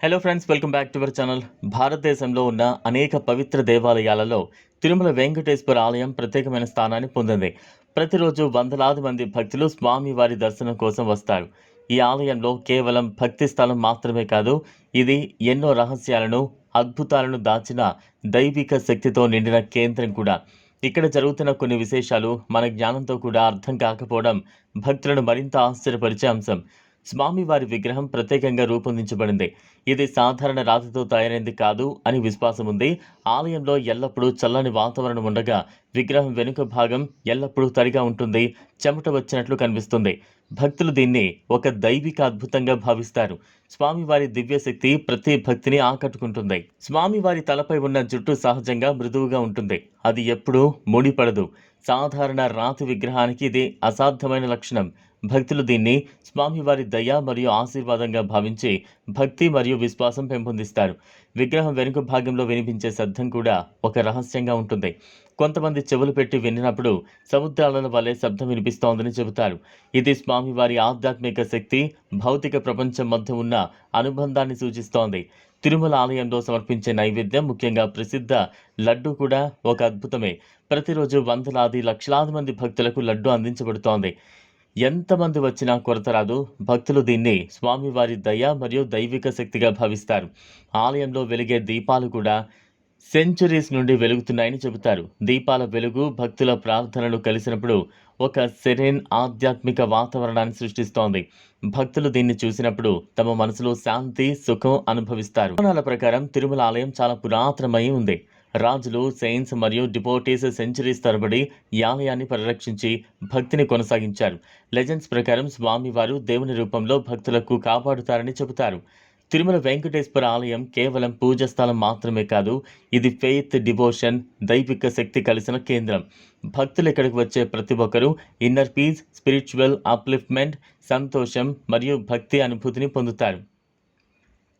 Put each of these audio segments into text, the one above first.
Hello friends, welcome back to our channel. భారతదేశంలో ఉన్న అనేక పవిత్ర దేవాలయాలలో తిరుమల వెంకటేశ్వర ఆలయం ప్రత్యేకమైన స్థానాన్ని పొందింది. ప్రతిరోజు వందలాది మంది భక్తులు స్వామివారి దర్శనం కోసం వస్తారు. ఈ ఆలయంలో కేవలం భక్తి స్థలం మాత్రమే కాదు, ఇది ఎన్నో రహస్యాలను, అద్భుతాలను దాచిన దైవిక శక్తితో నిండిన కేంద్రం కూడా. ఇక్కడ జరుగుతున్న కొన్ని విశేషాలు మన జ్ఞానంతో కూడా అర్థం కాకపోవడం భక్తులను మరింత ఆశ్చర్యపరిచే అంశం. స్వామివారి విగ్రహం ప్రత్యేకంగా రూపొందించబడింది. ఇది సాధారణ రాతితో తయారైంది కాదు అని విశ్వాసం ఉంది. ఆలయంలో ఎల్లప్పుడూ చల్లని వాతావరణం ఉండగా విగ్రహం వెనుక భాగం ఎల్లప్పుడూ తడిగా ఉంటుంది, చెమట వచ్చినట్లు కనిపిస్తుంది. భక్తులు దీన్ని ఒక దైవిక అద్భుతంగా భావిస్తారు. స్వామివారి దివ్యశక్తి ప్రతి భక్తిని ఆకట్టుకుంటుంది. స్వామివారి తలపై ఉన్న జుట్టు సహజంగా మృదువుగా ఉంటుంది, అది ఎప్పుడూ ముడిపడదు. సాధారణ రాతి విగ్రహానికి ఇది అసాధ్యమైన లక్షణం. భక్తులు దీన్ని స్వామివారి దయ మరియు ఆశీర్వాదంగా భావించి భక్తి మరియు విశ్వాసం పెంపొందిస్తారు. విగ్రహం వెనుక భాగంలో వినిపించే శబ్దం కూడా ఒక రహస్యంగా ఉంటుంది. కొంతమంది చెవులు పెట్టి విన్నప్పుడు సముద్రాల వలె శబ్దం వినిపిస్తోందని చెబుతారు. ఇది స్వామివారి ఆధ్యాత్మిక శక్తి, భౌతిక ప్రపంచం మధ్య ఉన్న అనుబంధాన్ని సూచిస్తోంది. తిరుమల ఆలయంలో సమర్పించే నైవేద్యం, ముఖ్యంగా ప్రసిద్ధ లడ్డు కూడా ఒక అద్భుతమే. ప్రతిరోజు వందలాది లక్షలాది మంది భక్తులకు లడ్డు అందించబడుతోంది. ఎంతమంది వచ్చినా కొరత రాదు. భక్తులు దీన్ని స్వామివారి దయ మరియు దైవిక శక్తిగా భావిస్తారు. ఆలయంలో వెలిగే దీపాలు కూడా సెంచురీస్ నుండి వెలుగుతున్నాయని చెబుతారు. దీపాల వెలుగు భక్తుల ప్రార్థనలు కలిసినప్పుడు ఒక సెరెన్ ఆధ్యాత్మిక వాతావరణాన్ని సృష్టిస్తోంది. భక్తులు దీన్ని చూసినప్పుడు తమ మనసులో శాంతి, సుఖం అనుభవిస్తారు. పురాణాల ప్రకారం తిరుమల ఆలయం చాలా పురాతనమై ఉంది. రాజులు, సెయింట్స్ మరియు డిపోటీస్ సెంచరీస్ తరబడి ఈ ఆలయాన్ని పరిరక్షించి భక్తిని కొనసాగించారు. లెజెండ్స్ ప్రకారం స్వామివారు దేవుని రూపంలో భక్తులకు కాపాడుతారని చెబుతారు. తిరుమల వెంకటేశ్వర ఆలయం కేవలం పూజ స్థలం మాత్రమే కాదు, ఇది ఫెయిత్, డివోషన్, దైవిక శక్తి కలిసిన కేంద్రం. భక్తులు ఇక్కడికి వచ్చే ప్రతి ఒక్కరూ ఇన్నర్ పీస్, స్పిరిచువల్ అప్లిఫ్ట్మెంట్, సంతోషం మరియు భక్తి అనుభూతిని పొందుతారు.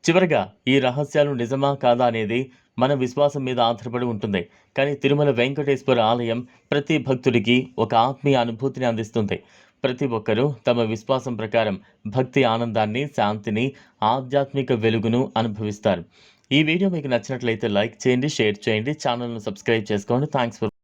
చివరగా, ఈ రహస్యాలు నిజమా కాదా అనేది మన విశ్వాసం మీద ఆధారపడి ఉంటుంది. కానీ తిరుమల వెంకటేశ్వర ఆలయం ప్రతి భక్తుడికి ఒక ఆత్మీయ అనుభూతిని అందిస్తుంది. ప్రతి ఒక్కరూ తమ విశ్వాసం ప్రకారం భక్తి ఆనందాన్ని, శాంతిని, ఆధ్యాత్మిక వెలుగును అనుభవిస్తారు. ఈ వీడియో మీకు నచ్చినట్లయితే లైక్ చేయండి, షేర్ చేయండి, ఛానల్ను సబ్స్క్రైబ్ చేసుకోండి. Thanks for